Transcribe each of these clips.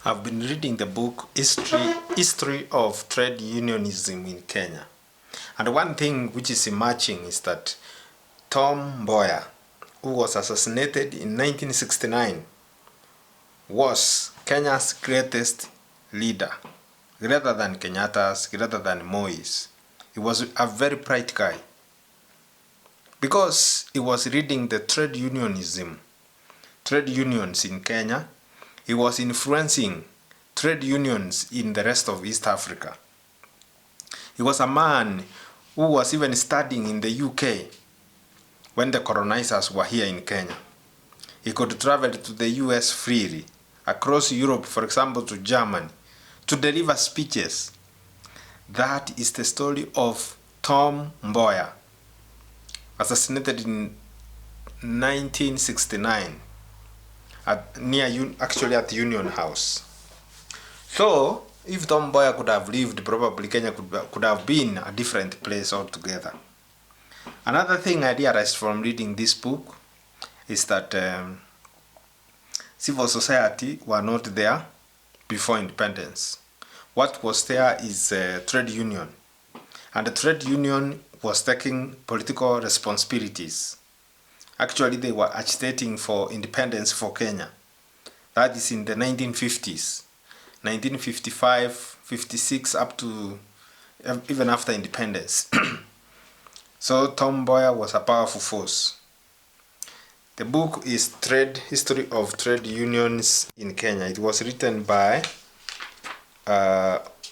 I've been reading the book History of Trade Unionism in Kenya. And one thing which is emerging is that Tom Mboya, who was assassinated in 1969, was Kenya's greatest leader, greater than Kenyatta's, greater than Moi's. He was a very bright guy because he was reading the trade unions in Kenya. He was influencing trade unions in the rest of East Africa. He was a man who was even studying in the UK when the colonizers were here in Kenya. He could travel to the US freely, across Europe, for example, to Germany, to deliver speeches. That is the story of Tom Mboya, assassinated in 1969. At the Union House. So, if Tom Mboya could have lived, probably Kenya could have been a different place altogether. Another thing I realized from reading this book is that civil society were not there before independence. What was there is a trade union, and the trade union was taking political responsibilities. Actually, they were agitating for independence for Kenya. That is in the 1950s, 1955, 56, up to even after independence. So Tom Mboya was a powerful force. The book is History of Trade Unions in Kenya. It was written by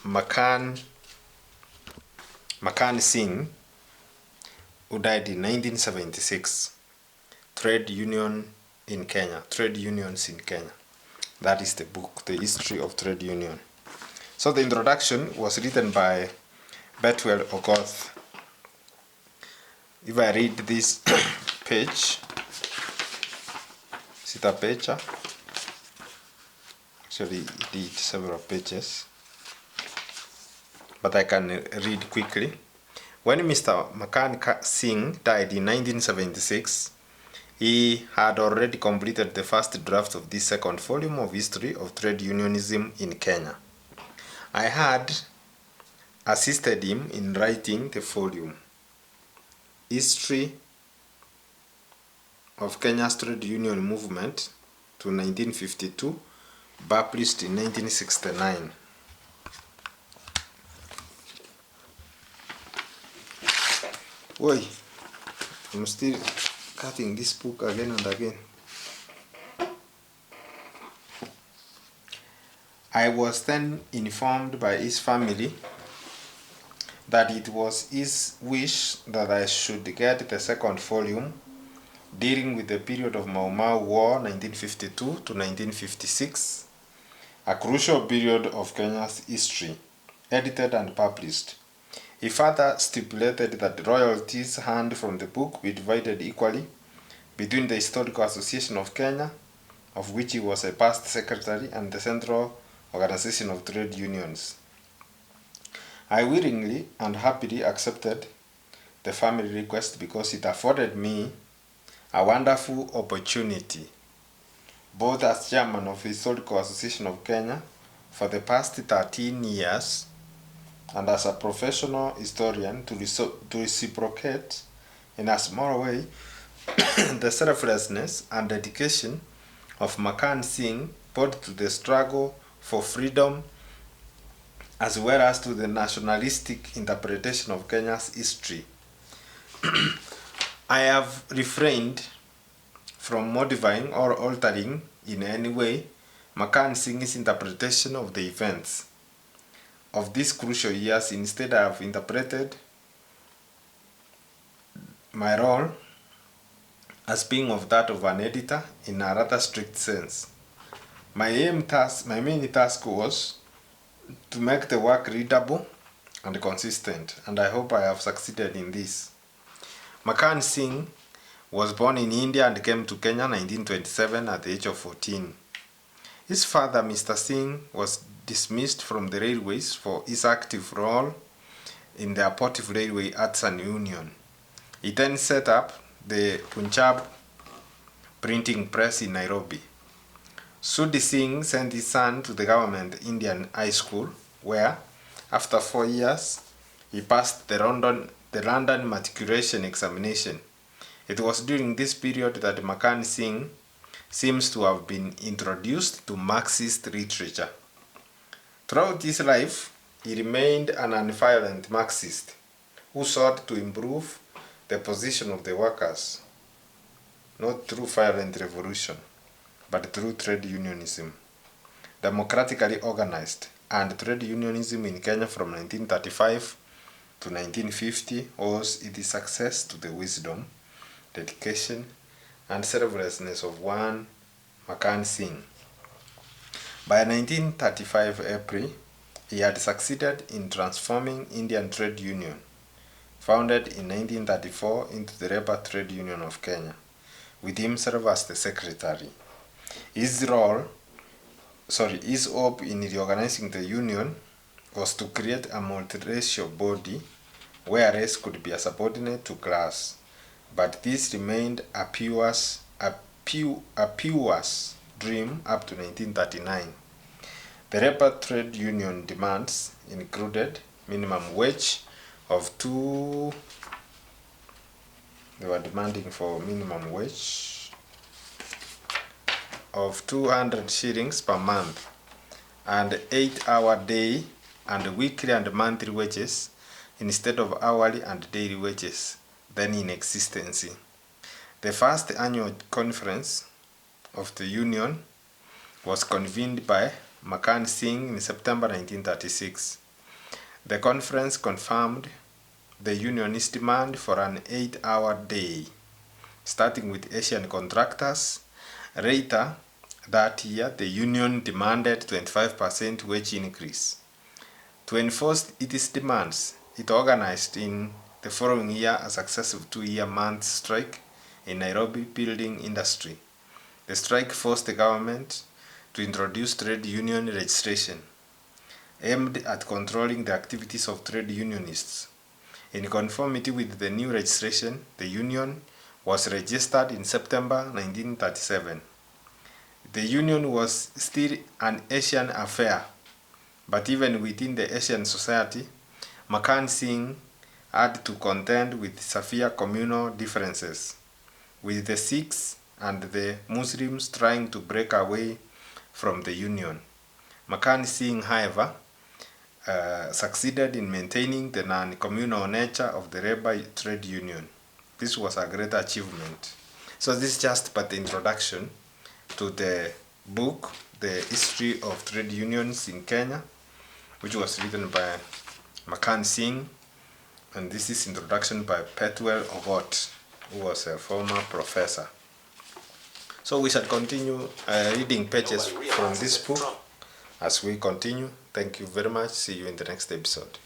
Makan Singh, who died in 1976. Trade Union in Kenya, Trade Unions in Kenya. That is the book, The History of Trade Union. So the introduction was written by Betwell Ogoth. If I read this page, is it a page? Actually, it did several pages, but I can read quickly. When Mr. Makan Singh died in 1976, he had already completed the first draft of this second volume of History of Trade Unionism in Kenya. I had assisted him in writing the volume History of Kenya's Trade Union Movement to 1952, published in 1969. Oi, I'm still cutting this book again and again. I was then informed by his family that it was his wish that I should get the second volume dealing with the period of Mau Mau War 1952 to 1956, a crucial period of Kenya's history, edited and published. He further stipulated that royalties earned from the book be divided equally between the Historical Association of Kenya, of which he was a past secretary, and the Central Organization of Trade Unions. I willingly and happily accepted the family request because it afforded me a wonderful opportunity, both as chairman of the Historical Association of Kenya for the past 13 years and as a professional historian to reciprocate in a small way the selflessness and dedication of Makan Singh both to the struggle for freedom as well as to the nationalistic interpretation of Kenya's history. I have refrained from modifying or altering in any way Makan Singh's interpretation of the events of these crucial years. Instead, I have interpreted my role as being of that of an editor in a rather strict sense. My main task was to make the work readable and consistent, and I hope I have succeeded in this. Makan Singh was born in India and came to Kenya in 1927 at the age of 14. His father, Mr. Singh, was dismissed from the railways for his active role in the abortive railway artisan union. He then set up the Punjab printing press in Nairobi. Sudhi Singh sent his son to the government Indian high school, where, after 4 years, he passed the London matriculation examination. It was during this period that Makan Singh seems to have been introduced to Marxist literature. Throughout his life, he remained an nonviolent Marxist who sought to improve the position of the workers, not through violent revolution, but through trade unionism. Democratically organized, and trade unionism in Kenya from 1935 to 1950 owes its success to the wisdom, dedication, and selflessness of one Makan Singh. By 1935 April, he had succeeded in transforming Indian Trade Union, founded in 1934, into the Labour Trade Union of Kenya, with himself as the secretary. His hope in reorganizing the union was to create a multiracial body where race could be a subordinate to class, but this remained a purest dream up to 1939. The Labour Trade Union demands included minimum wage of they were demanding for minimum wage of 200 shillings per month, and 8-hour day and weekly and monthly wages instead of hourly and daily wages then in existence. The first annual conference of the union was convened by Makan Singh in September 1936. The conference confirmed the unionist demand for an 8-hour day, starting with Asian contractors. Later that year, the union demanded 25% wage increase. To enforce its demands, it organized in the following year a successive 2-month strike in Nairobi building industry. The strike forced the government to introduce trade union registration, aimed at controlling the activities of trade unionists. In conformity with the new registration, the union was registered in September 1937. The union was still an Asian affair, but even within the Asian society, Makan Singh had to contend with severe communal differences, with the Sikhs and the Muslims trying to break away from the union. Makan Singh, however, succeeded in maintaining the non-communal nature of the Labour Trade Union. This was a great achievement. So this is just but the introduction to the book, The History of Trade Unions in Kenya, which was written by Makan Singh, and this is introduction by Petwell Ogot, who was a former professor. So we shall continue reading pages from this book as we continue. Thank you very much. See you in the next episode.